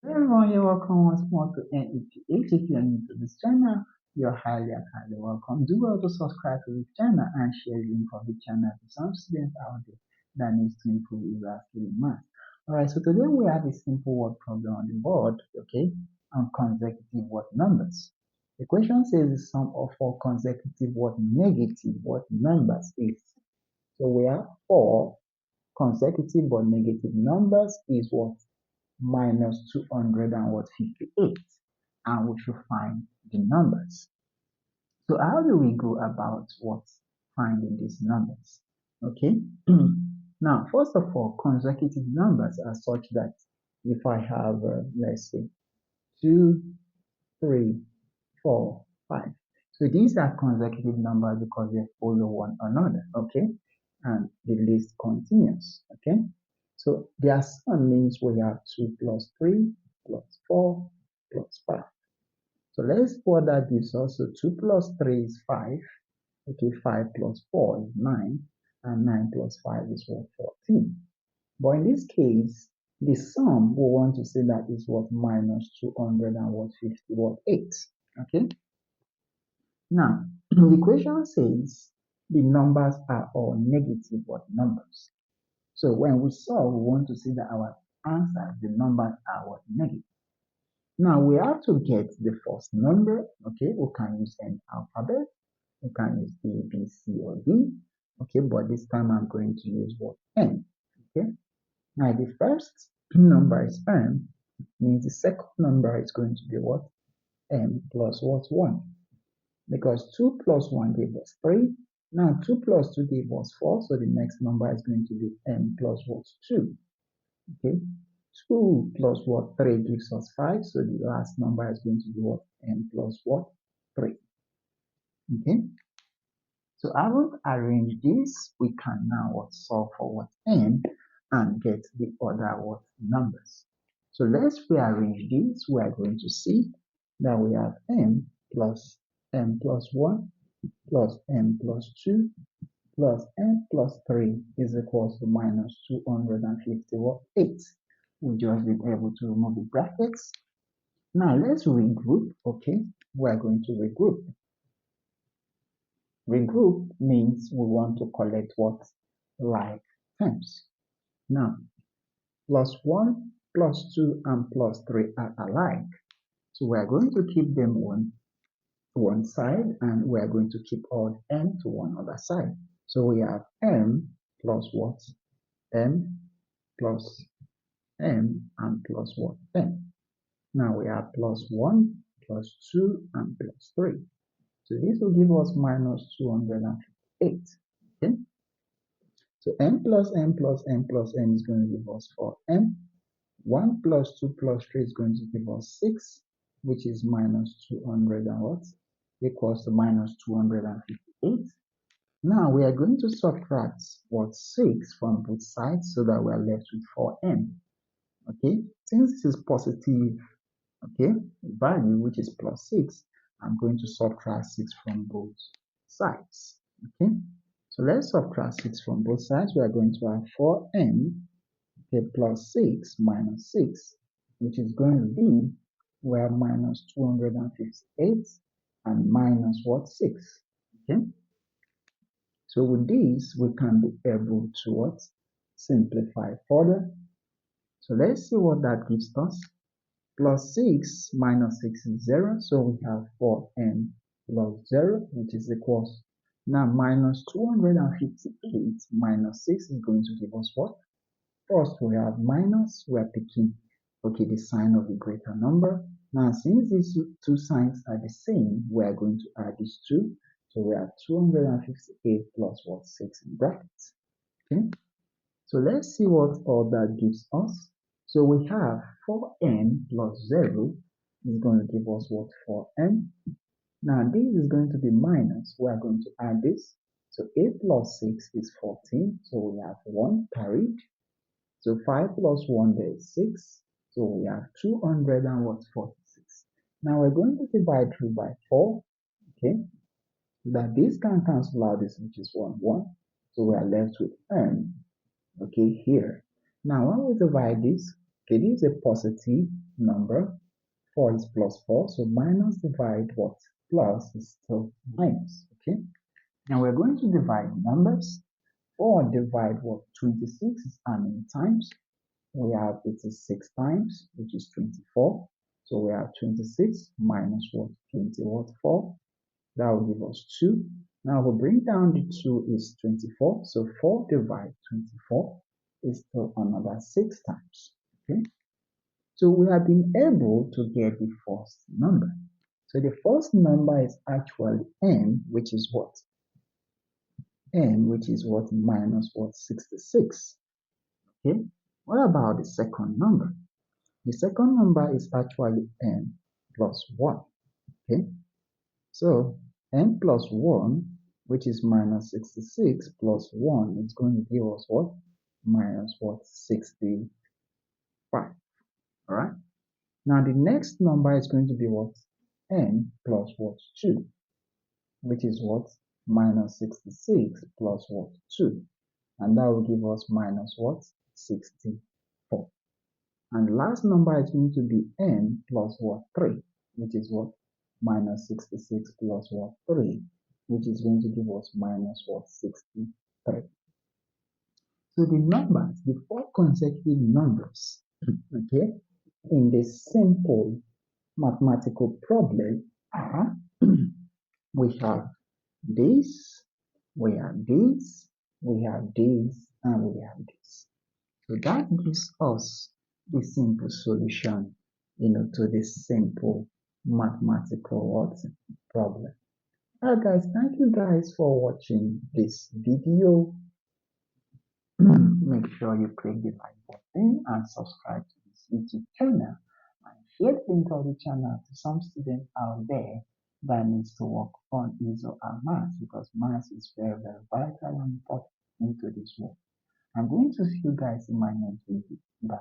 Hey everyone, you're welcome once more to NEPH. If you're new to this channel, you're highly welcome. Do well to subscribe to this channel and share the link of the channel to some students out there that needs to improve their skill in math. Alright, so today we have a simple word problem on the board, okay, on consecutive word numbers. The question says the sum of four consecutive word negative word numbers is. So we have four consecutive but negative numbers is what? Minus 258, and we should find the numbers. So how do we go about what finding these numbers? Okay. Now, first of all, consecutive numbers are such that if I have, let's say, 2, 3, 4, 5. So these are consecutive numbers because they follow one another, okay? And the list continues, okay? So their sum means we have 2 plus 3 plus 4 plus 5. So let's see what that gives us. So 2 plus 3 is 5. Okay, 5 plus 4 is 9. And 9 plus 5 is what? 14. But in this case, the sum we want to say that is what? Minus 200 and what? 50, what? 8. Okay. Now, the question says the numbers are all negative what numbers. So when we solve, we want to see that our answer, the numbers are what negative. Now we have to get the first number. Okay, we can use an alphabet. We can use A, B, C, or D. Okay, but this time I'm going to use what? N. Okay. Now the first number is M, means the second number is going to be what? M plus what? 1. Because 2 plus 1 gave us 3. Now 2 plus 2 gave us 4, so the next number is going to be M plus what? 2. Okay. 2 plus what? 3 gives us 5, so the last number is going to be what? M plus what? 3. Okay. So having arranged this, we can now what? Solve for what? M and get the other what? Numbers. So let's rearrange this. We are going to see that we have M plus 1 plus M plus 2 plus N plus 3 is equal to minus 258. We just been able to remove the brackets. Now let's regroup, okay? We're going to regroup. Regroup means we want to collect what? Like terms. Now, plus 1, plus 2, and plus 3 are alike. So we're going to keep them on one side, and we're going to keep all m to one other side. So we have m plus what? M plus m and plus what? N. Now we have plus 1, plus 2, and plus 3. So this will give us minus 258. Okay? So m plus m plus m plus n is going to give us 4m. 1 plus 2 plus 3 is going to give us 6, which is minus 200 and what? Equals to minus 258. Now we are going to subtract what? 6 from both sides so that we are left with 4m. Okay, since this is positive, okay, value which is plus 6, I'm going to subtract 6 from both sides. Okay, so let's subtract 6 from both sides. We are going to have 4m, okay, plus 6 minus 6, which is going to be, we have minus 258 and minus what? 6. Okay, so with this we can be able to what? Simplify further. So let's see what that gives us. Plus 6 minus 6 is 0, so we have 4n plus 0, which is equals. Now minus 258 minus 6 is going to give us what? First we have minus, we are picking, okay, the sign of the greater number. Now since these two signs are the same, we are going to add these two. So we have 258 plus what? 6 in brackets. Okay, so let's see what all that gives us. So we have 4n plus 0 is going to give us what? 4n. Now this is going to be minus. We are going to add this. So 8 plus 6 is 14. So we have 1 carried. So 5 plus 1 there is 6. So we have 200 and what? 46. Now we're going to divide through by 4. Okay. That this can cancel out this, which is 1, 1. So we are left with n. Okay, here. Now when we divide this, Okay, this is a positive number. 4 is plus 4, so minus divide what? Plus is still minus, okay? Now we're going to divide numbers. 4 divide what? 26 is how many times? We have it is 6 times, which is 24. So we have 26 minus what? 20 what? 4. That will give us 2. Now we bring down the 2 is 24. So 4 divided 24 is still another 6 times. Okay. So we have been able to get the first number. So the first number is actually n, which is what? N, which is what? Minus what? 66. Okay. What about the second number? The second number is actually n plus 1. Okay. So n plus 1, which is minus 66 plus 1, is going to give us what? Minus what? 65. All right. Now the next number is going to be what? N plus what? 2, which is what? Minus 66 plus what? 2. And that will give us minus what? 64. And the last number is going to be n plus what? 3, which is what? Minus 66 plus what? 3, which is going to give us minus what? 63. So the numbers, the four consecutive numbers, okay, in this simple mathematical problem are we have this, we have this, we have this, and we have this. So that gives us the simple solution, to this simple mathematical what problem. Alright guys, thank you guys for watching this video. Make sure you click the like button and subscribe to this YouTube channel. And share the link of the channel to some students out there that needs to work on ISO and maths, because maths is very, very vital and important into this world. I'm going to see you guys in my next video. Bye.